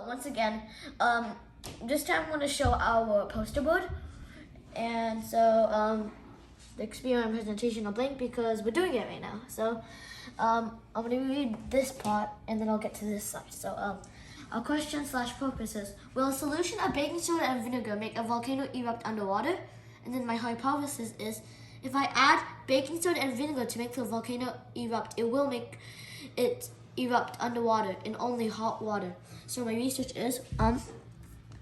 once again, this time I'm going to show our poster board. And so the experiment presentation will blank because we're doing it right now. So I'm going to read this part and then I'll get to this side. So our question/purpose is, will a solution of baking soda and vinegar make a volcano erupt underwater? And then my hypothesis is, if I add baking soda and vinegar to make the volcano erupt, it will make it erupt underwater in only hot water. So my research is,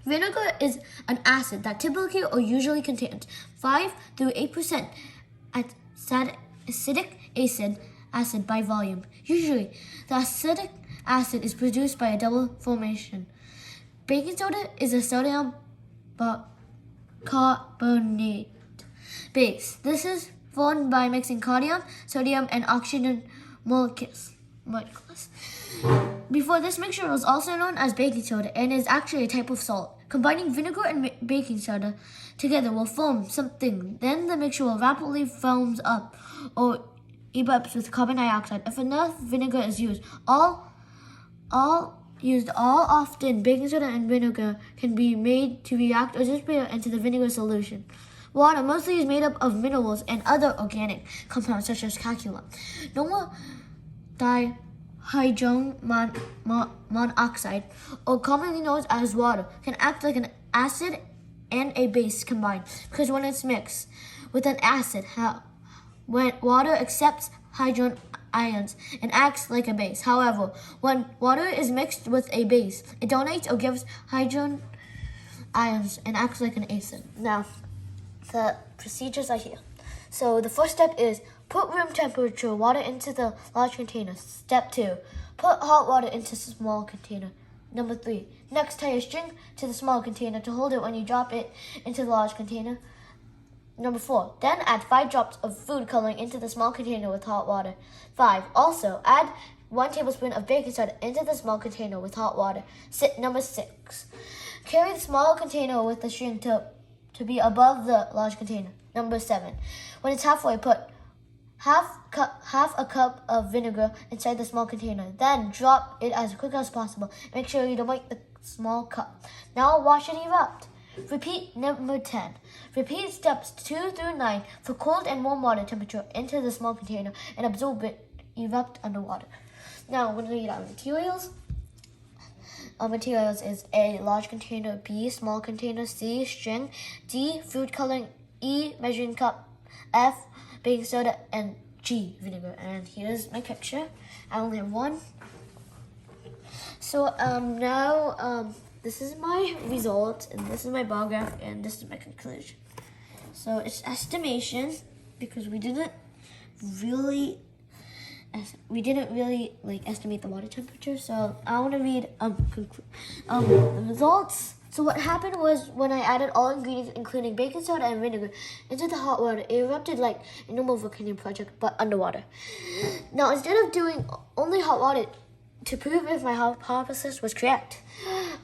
vinegar is an acid that typically or usually contains 5 through 8% acidic acid by volume. Usually, the acidic acid is produced by a double formation. Baking soda is a sodium carbonate base. This is formed by mixing sodium, and oxygen molecules. Before, this mixture was also known as baking soda and is actually a type of salt. Combining vinegar and baking soda together will form something. Then the mixture will rapidly foams up or erupts with carbon dioxide. If enough vinegar is used, all often baking soda and vinegar can be made to react or dissipate into the vinegar solution. Water mostly is made up of minerals and other organic compounds such as calcium. Normal dihydrogen monoxide, or commonly known as water, can act like an acid and a base combined, because when it's mixed with an acid, when water accepts hydrogen ions and acts like a base. However, when water is mixed with a base, it donates or gives hydrogen ions and acts like an acid. Now, the procedures are here. So the first step is put room temperature water into the large container. Step 2, put hot water into the small container. Number 3, next tie a string to the small container to hold it when you drop it into the large container. Number 4, then add 5 drops of food coloring into the small container with hot water. 5, also add 1 tablespoon of baking soda into the small container with hot water. Number 6, carry the small container with the string to be above the large container. Number 7, when it's halfway, put half a cup of vinegar inside the small container. Then drop it as quick as possible. Make sure you don't break the small cup. Now watch it erupt. Repeat. Number 10. Repeat steps 2 through 9 for cold and warm water temperature into the small container and absorb it, erupt underwater. Now we're going to read our materials. Our materials is A, large container, B, small container, C, string, D, food coloring, E, measuring cup, F, baking soda, and G, vinegar. And here's my picture. I only have one. So now this is my result, and this is my bar graph, and this is my conclusion. So it's estimation because we didn't really estimate the water temperature. So I want to read the results. So what happened was, when I added all ingredients, including baking soda and vinegar, into the hot water, it erupted like a normal volcano project, but underwater. Now, instead of doing only hot water to prove if my hypothesis was correct,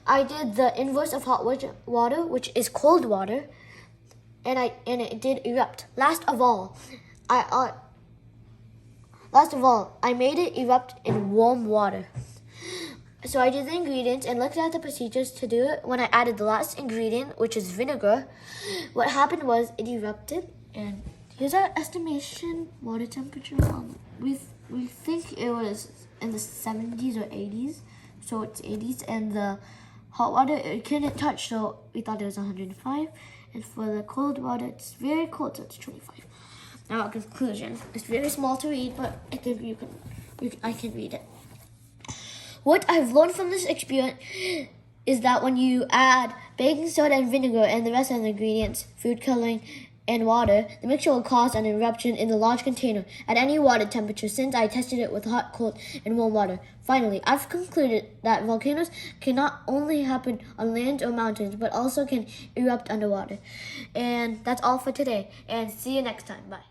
I did the inverse of hot water, which is cold water, and it did erupt. Last of all, I made it erupt in warm water. So I did the ingredients and looked at the procedures to do it. When I added the last ingredient, which is vinegar, what happened was it erupted. And here's our estimation water temperature. We think it was in the 70s or 80s. So it's 80s. And the hot water, it couldn't touch, so we thought it was 105. And for the cold water, it's very cold, so it's 25. Now, our conclusion. It's very small to read, but I think I can read it. What I've learned from this experiment is that when you add baking soda and vinegar and the rest of the ingredients, food coloring, and water, the mixture will cause an eruption in the large container at any water temperature, since I tested it with hot, cold, and warm water. Finally, I've concluded that volcanoes can not only happen on land or mountains, but also can erupt underwater. And that's all for today, and see you next time. Bye.